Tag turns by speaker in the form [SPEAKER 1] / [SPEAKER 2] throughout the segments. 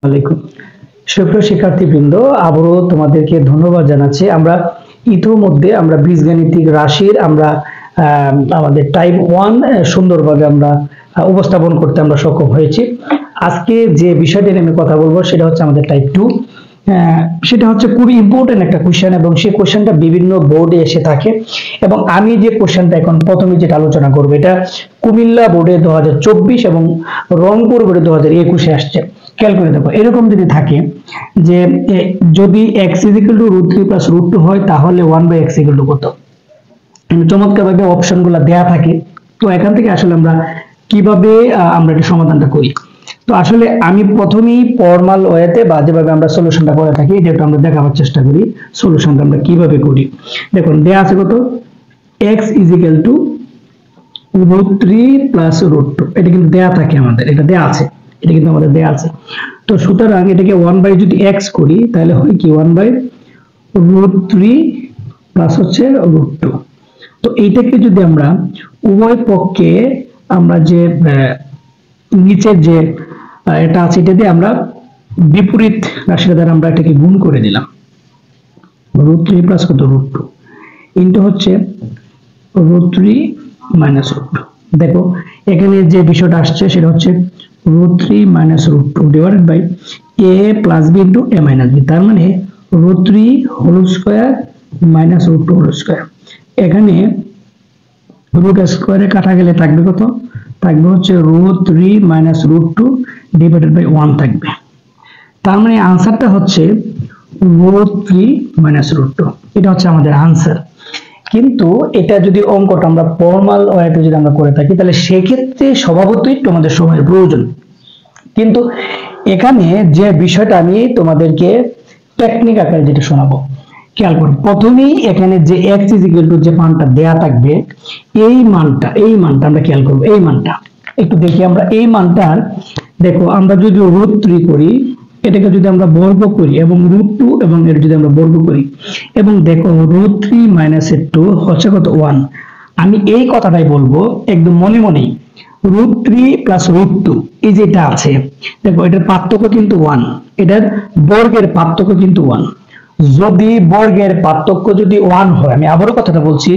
[SPEAKER 1] আলাইকুম সুপ্রিয় শিক্ষার্থীবৃন্দ, আবারও তোমাদেরকে ধন্যবাদ জানাচ্ছি। আমরা ইতিমধ্যে বীজগাণিতিক রাশির আমাদের টাইপ 1 সুন্দরভাবে উপস্থাপন করতে সক্ষম হয়েছি। আজকে যে বিষয়টি নিয়ে আমি কথা বলবো সেটা হচ্ছে আমাদের টাইপ 2। সেটা হচ্ছে খুবই ইম্পর্টেন্ট একটা কোশ্চেন এবং সেই কোশ্চেনটা বিভিন্ন বোর্ডে এসে থাকে। এবং আমি যে কোশ্চেনটা এখন প্রথমে যেটা আলোচনা করবো, এটা কুমিল্লা বোর্ডে 2024 এবং রংপুর বোর্ডে 2021 আসছে। খেয়াল করে দেখো, এরকম যদি থাকে যে যদি x √3 + √2 হয় তাহলে 1/x কত। চমৎকার ভাবে অপশন গুলা দেয়া থাকে। তো এখান থেকে আসলে আমরা কিভাবে এটা সমাধানটা করি। তো আসলে আমি প্রথমেই ফর্মাল ওয়েতে বা যেভাবে আমরা সলিউশনটা করে থাকি যেটা আমরা দেখাবার চেষ্টা করি সলিউশনটা আমরা কিভাবে করি। দেখুন দেয়া আছে কত, x √3 + √2, এটা কিন্তু দেয়া থাকে আমাদের, এটা দেয়া আছে, এটা কিন্তু আমাদের দেয়া আছে। তো সুতরাং এটাকে 1 যদি x করি তাহলে হয় কি 1/√3 প্লাস হচ্ছে √2। তো এইটাকে যদি আমরা উভয় পক্ষে আমরা যে নিচের যে এটা আছে এটা দিয়ে আমরা বিপরীত রাশিটা দ্বারা আমরা এটাকে গুণ করে দিলাম, √3 প্লাস কত √2 ইনটু হচ্ছে √3 - √2। দেখো এখানে যে বিষয়টা আসছে সেটা হচ্ছে √3 - √2 divided by a + b * a - b, তার মানে √3 হোল স্কয়ার - √2 হোল স্কয়ার। এখানে রুট স্কয়ারে কাটা গেলে থাকবে কত, থাকবে হচ্ছে √3 - √2 ডিভাইডেড বাই 1 থাকবে। তার মানে आंसरটা হচ্ছে √3 - √2, এটা হচ্ছে আমাদের आंसर। কিন্তু এটা যদি অঙ্কটা আমরা ফর্মাল ওয়েতে যদি আমরা করে থাকি তাহলে সেই ক্ষেত্রে স্বভাবতই তোমাদের সময়ের প্রয়োজন। কিন্তু এখানে যে বিষয়টা আমি তোমাদেরকে টেকনিক আকারে যেটা শোনাবো, খেয়াল করো। প্রথমেই এখানে যে x যে মানটা দেয়া থাকবে এই মানটা আমরা খেয়াল করব। এই মানটা একটু দেখি আমরা, এই মানটার দেখো আমরা যদি √3 করি, এটাকে যদি আমরা বর্গ করি এবং √2 এবং এর যদি আমরা বর্গ করি এবং দেখো √3 - 2 হচ্ছে কত 1। আমি এই কথাটাই বলবো একদম মনে মনেই, √3 + √2 এই যেটা আছে দেখো এটার পার্থক্য কিন্তু 1, এটার বর্গের পার্থক্য কিন্তু 1। যদি বর্গের পার্থক্য যদি 1 হয়, আমি আবারও কথাটা বলছি,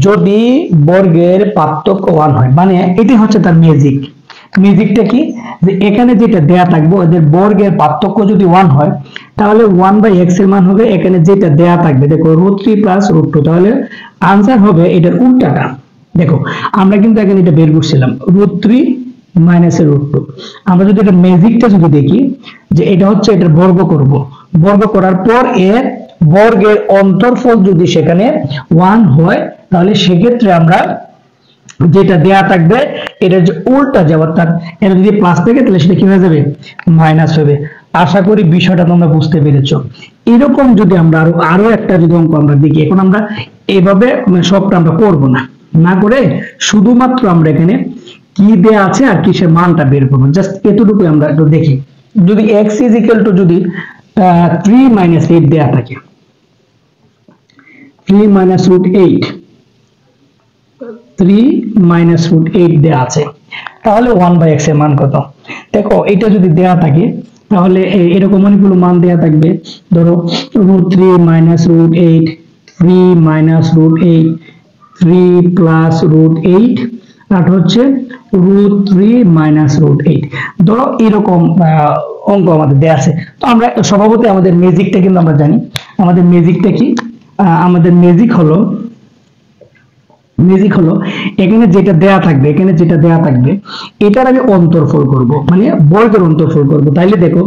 [SPEAKER 1] যদি বর্গের পার্থক্য 1 হয় মানে এটি হচ্ছে তার ম্যাজিকটা কি, যে এখানে যেটা দেয়া থাকবে ওদের বর্গের পার্থক্য যদি 1 হয় তাহলে 1/x এর মান হবে এখানে যেটা দেয়া থাকবে, দেখো √3 + √2, তাহলে आंसर হবে এটার উল্টাটা। দেখো আমরা কিন্তু এখানে এটা বের করছিলাম √3 - √2। আমরা যদি এটা ম্যাজিকটা যদি দেখি যে এটা হচ্ছে এটার বর্গ করব, বর্গ করার পর এর বর্গের অন্তরফল যদি সেখানে 1 হয় তাহলে সেক্ষেত্রে আমরা যেটা দেয়া থাকবে এটা যে উল্টা যাবে, অর্থাৎ এটা যদি প্লাস থাকে তাহলে সেটা কি হয়ে যাবে, মাইনাস হবে। আশা করি বিষয়টা তোমরা বুঝতে পেরেছো। এরকম যদি আমরা আরো একটা যদি অঙ্ক আমরা দেখি, এখন আমরা এইভাবে সবটা আমরা করবো না করে শুধুমাত্র আমরা এখানে কি দেয়া আছে আর কিসের মানটা বের করবো, জাস্ট এতটুকু আমরা একটু দেখি। যদি x যদি 3 - 8 দেয়া থাকে, 3 - √8, 3 - √8 দেয়া আছে, তাহলে 1/x এর মান কত। দেখো এটা যদি দেয়া থাকে তাহলে এরকম অনেকগুলো মান দেয়া থাকবে। ধরো √3 - √8, 3 - √8, 3 + √8 আর হচ্ছে √3 - √8। ধরো এরকম অঙ্ক আমাদের দেয়া আছে। তো আমরা স্বভাবতই আমাদের ম্যাজিকটা কিন্তু আমরা জানি। আমাদের ম্যাজিকটা কি, আমাদের ম্যাজিক হলো এখানে যেটা দেয়া থাকবে এটার আমি অন্তরফল করব, মানে বর্গের অন্তরফল করব। তাইলে দেখো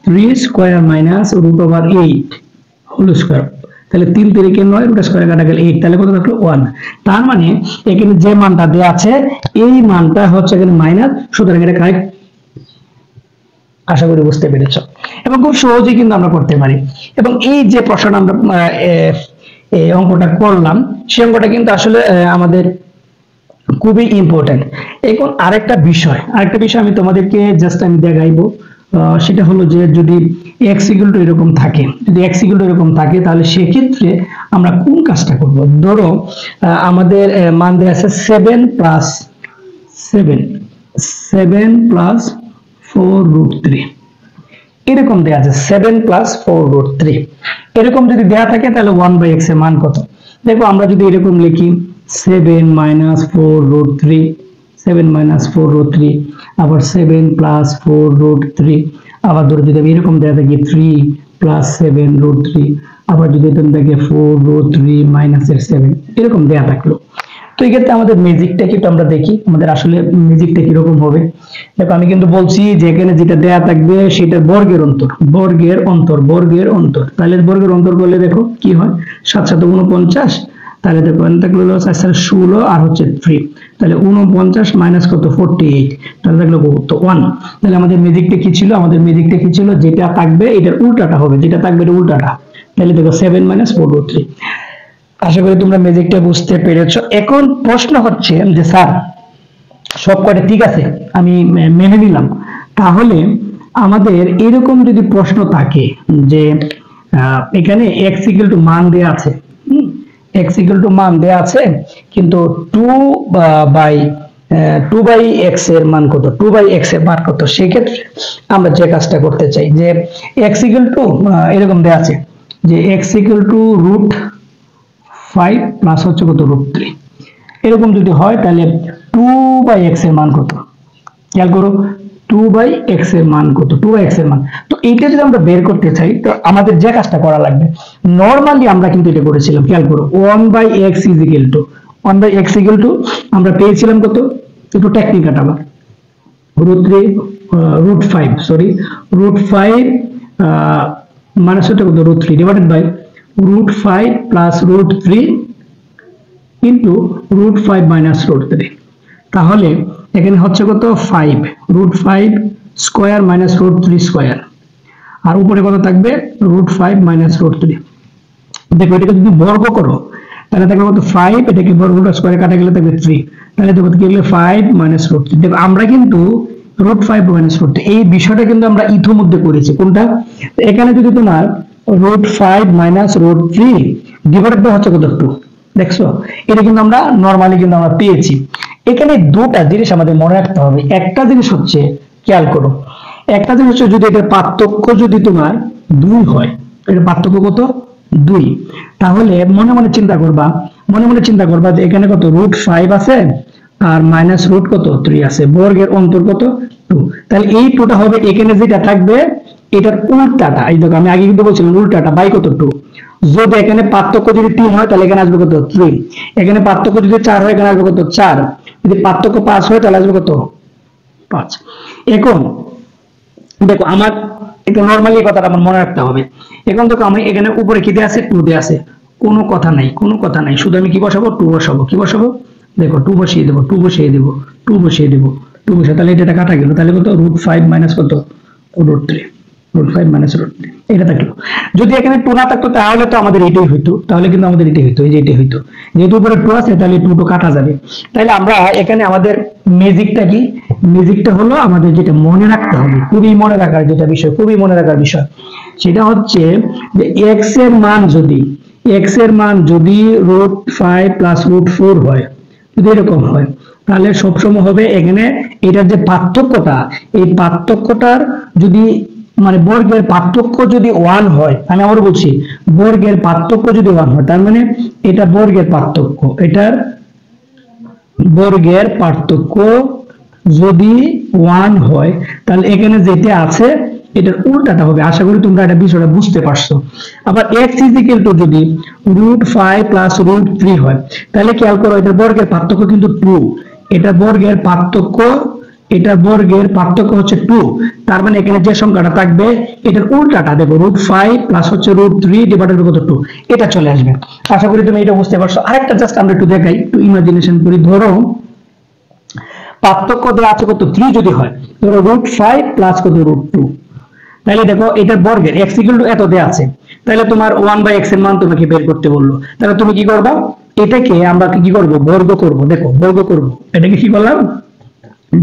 [SPEAKER 1] 3 স্কয়ার মাইনাস √8 হোল স্কয়ার, তাহলে 3 × 3 = 9, √* স্কয়ার কাটা গেল 8, তাহলে কত থাকলো 1। তার মানে এখানে যে মানটা দেয়া আছে এই মানটা হচ্ছে এখানে মাইনাস, সুতরাং এটা কারেক্ট। আশা করি বুঝতে পেরেছো এবং খুব সহজেই কিন্তু আমরা করতে পারি। এবং এই যে প্রশ্নটা আমরা এই অঙ্কটা করলাম সেই অঙ্কটা কিন্তু আসলে আমাদের খুবই ইম্পর্টেন্ট। এখন আরেকটা বিষয় আমি তোমাদেরকে জাস্ট আমি দেখাইবো, সেটা হলো যে যদি x এরকম থাকে, তাহলে সেক্ষেত্রে আমরা কোন কাজটা করব। ধরো আমাদের মান দেয়া আছে 7 + 4 √3, এরকম দেয়া আছে 7 প্লাস 4√3, এরকম যদি দেয়া থাকে তাহলে 1/x এর মান কত? দেখো আমরা যদি এরকম লিখি 7 মাইনাস 4√3, 7 মাইনাস 4√3, আবার 7 প্লাস 4√3, আবার ধরো যদি আমি এরকম দেয়া থাকি 3 প্লাস 7√3, আবার যদি এরকম থাকে 4√3 মাইনাস 7, এরকম দেয়া থাকলো। তো এই ক্ষেত্রে আমাদের ম্যাজিকটা কি আমরা দেখি, আমাদের আসলে ম্যাজিকটা কিরকম হবে। দেখো আমি কিন্তু বলছি যে এখানে যেটা দেয়া থাকবে সেটার বর্গের অন্তর, বর্গের অন্তর, বর্গের অন্তর। তাহলে বর্গের অন্তর করলে দেখো কি হয়, 7 7 49, তাহলে দেখো থাকলো 4 4 16 আর হচ্ছে 3, তাহলে 49 মাইনাস কত 48, তাহলে দেখলো কত 1। তাহলে আমাদের ম্যাজিকটা কি ছিল, আমাদের ম্যাজিকটা কি ছিল, যেটা থাকবে এটার উল্টাটা হবে, যেটা থাকবে এটা উল্টাটা। তাহলে দেখো 7 মাইনাস 4√3। আশা করি তোমরা ম্যাজিকটা বুঝতে পেরেছো। এখন প্রশ্ন হচ্ছে যে স্যার সব কটা ঠিক আছে, আমি মেনে নিলাম, তাহলে আমাদের এরকম যদি প্রশ্ন থাকে যে এখানে x ইকুয়াল টু মান দেয়া আছে, x ইকুয়াল টু মান দেয়া আছে, কিন্তু 2/x এর মান কত, 2/x এর মান কত, সেই ক্ষেত্রে আমরা যে কাজটা করতে চাই যে x ইকুয়াল টু এরকম দেয়া আছে যে x ইকুয়াল টু √5 প্লাস হচ্ছে কত √3, এরকম যদি হয় তাহলে 2/x এর মান কত, খেয়াল করো 2/x এর মান কত, 2/x এর মান। তো এইটা যদি আমরা বের করতে চাই তো আমাদের যে কাজটা করা লাগবে, নরমালি আমরা কিন্তু এটা করেছিলাম, খেয়াল করো 1/x is equal to 1/x equal to আমরা পেয়েছিলাম কত, একটু টেকনিক কাটাবা, √5 সরি √5 মাইনাস হচ্ছে কত √3 divided by √5 plus √3 into √5 minus √3। তাহলে এখানে হচ্ছে কত 5 √5 স্কয়ার মাইনাস √3 স্কয়ার, আর উপরে কত থাকবে √5 মাইনাস √3। দেখো এটাকে যদি বর্গ করো তাহলে থাকবে কত 5, এটাকে বর্গ স্কয়ারে কাটা গেলে থাকবে 3, তাহলে দেখো কি হলো 5 মাইনাস √3। দেখো আমরা কিন্তু √5 মাইনাস √3 এই বিষয়টা কিন্তু আমরা ইতিমধ্যে করেছি, কোনটা, এখানে যদি তোমার √5 মাইনাস √3 ডিভাইডেড বাই হচ্ছে কত 2, দেখছো এটা কিন্তু আমরা নরমালি কিন্তু আমরা পেয়েছি। এখানে দুটা জিনিস আমাদের মনে রাখতে হবে, একটা জিনিস হচ্ছে খেয়াল করো, একটা জিনিস হচ্ছে যদি এটার পার্থক্য যদি তোমার 2 হয়, এটার পার্থক্য কত 2, তাহলে মনে মনে চিন্তা করবা, মনে মনে চিন্তা করবা যে এখানে কত √5 আছে আর মাইনাস √ কত 3 আছে, বর্গের অন্তর কত 2, তাহলে এই 2টা হবে এখানে যেটা থাকবে এটার উল্টাটা। এই দেখো আমি আগে কিন্তু বলছিলাম উল্টাটা বাই কত 2, যদি এখানে পার্থক্য যদি 3 হয় তাহলে এখানে আসবে কত 3, এখানে পার্থক্য যদি 4 হয় এখানে আসবে কত 4, যদি পার্থক্য 5 হয় তাহলে আসবে কত 5। এখন দেখো আমার এটা নরমালি কথাটা আমার মনে রাখতে হবে। এখন দেখো আমি এখানে উপরে কি দেয়া আছে 2 দেয়া আছে, কোনো কথা নাই, কোনো কথা নাই, শুধু আমি কি বসাবো 2 বসাবো, কি বসাবো দেখো 2 বসিয়ে দেবো, 2 বসিয়ে দেবো, 2 বসিয়ে দেবো, 2 বসিয়ে, তাহলে এটা কাটা গেল, তাহলে কত √5 মাইনাস কত √3, √5 মাইনাস √3 এটা থাকলো। যদি এখানে 2 না থাকতো তাহলে তো আমাদের এটাই হইতো, তাহলে কিন্তু আমাদের এটাই হইতো, এই যে এটাই হইতো, যেহেতু উপরে 2 আছে তাহলে 2 তো কাটা যাবে। তাহলে আমরা এখানে আমাদের ম্যাজিকটা কি, ম্যাজিকটা হলো আমাদের যেটা মনে রাখতে হবে, খুবই মনে রাখার যেটা বিষয়, খুবই মনে রাখার বিষয়, সেটা হচ্ছে যে x এর মান যদি, x এর মান যদি √5 প্লাস √4 হয়, যদি এরকম হয় তাহলে সবসময় হবে এখানে এটার যে পার্থক্যটা, এই পার্থক্যটার যদি মানে বর্গের পার্থক্য যদি 1 হয়, আমি আবার বলছি বর্গের পার্থক্য যদি 1 হয় তার মানে এটা বর্গের পার্থক্য, এটার বর্গের পার্থক্য যদি 1 হয় তাহলে এখানে যেটা আছে এটার উল্টাটা হবে। আশা করি তোমরা এটা বিষয়টা বুঝতে পারছো। আবার x ইজ ইকুয়াল টু যদি √5 প্লাস √3 হয় তাহলে খেয়াল করো এটার বর্গের পার্থক্য কিন্তু 2, এটা বর্গের পার্থক্য, এটা বর্গের পার্থক্য হচ্ছে 2, তার মানে এখানে যে সংখ্যাটা থাকবে এটার উল্টাটা দেখো √5 প্লাস হচ্ছে √3 ডিভাইডেড বাই কত 2, এটা চলে আসবে। আশা করি তুমি এটা বুঝতে পারছো। আরেকটা জাস্ট আমরা একটু দেখাই, একটু ইমাজিনেশন করি, ধরো পার্থক্য দেওয়া আছে কত 3 যদি হয়, ধরো √5 প্লাস কত √2, তাহলে দেখো এটার বর্গের x ইকুয়াল টু এত দেয়া আছে, তাহলে তোমার 1/x এর মান তোমাকে বের করতে বললো, তাহলে তুমি কি করবা, এটাকে আমরা কি করব বর্গ করব, দেখো বর্গ করব, এটাকে কি করলাম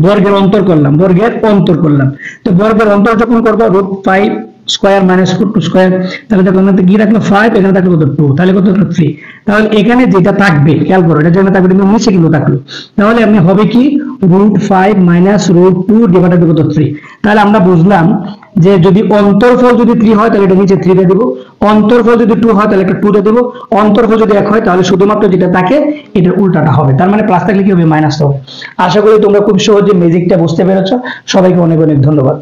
[SPEAKER 1] বর্গের অন্তর করলাম, বর্গের অন্তর করলাম। তো বর্গের অন্তর যখন করবো √5 স্কয়ার মাইনাস 4 2 স্কয়ার, তাহলে দেখো এখানে কি রাখলো 5, এখানে থাকলো কত 2, তাহলে কত হলো 3। তাহলে এখানে যেটা থাকবে খেয়াল করো, এটা যেখানে থাকবে কিন্তু নিচে কিন্তু থাকলো, তাহলে আপনি হবে কি √5 মাইনাস √2 ডিভাইডেড বাই কত 3। তাহলে আমরা বুঝলাম যে যদি অন্তরফল যদি 3 হয় তাহলে এটা নিচে 3 দিয়ে দেব, অন্তরফল যদি 2 হয় তাহলে একটা 2 দিয়ে দেব, অন্তরফল যদি 1 হয় তাহলে শুধুমাত্র যেটা থাকে এটার উল্টাটা হবে, তার মানে প্লাস থাকলে কি হবে মাইনাস হবে। আশা করি তোমরা খুব সহজে ম্যাজিকটা বুঝতে পেরেছো। সবাইকে অনেক অনেক ধন্যবাদ।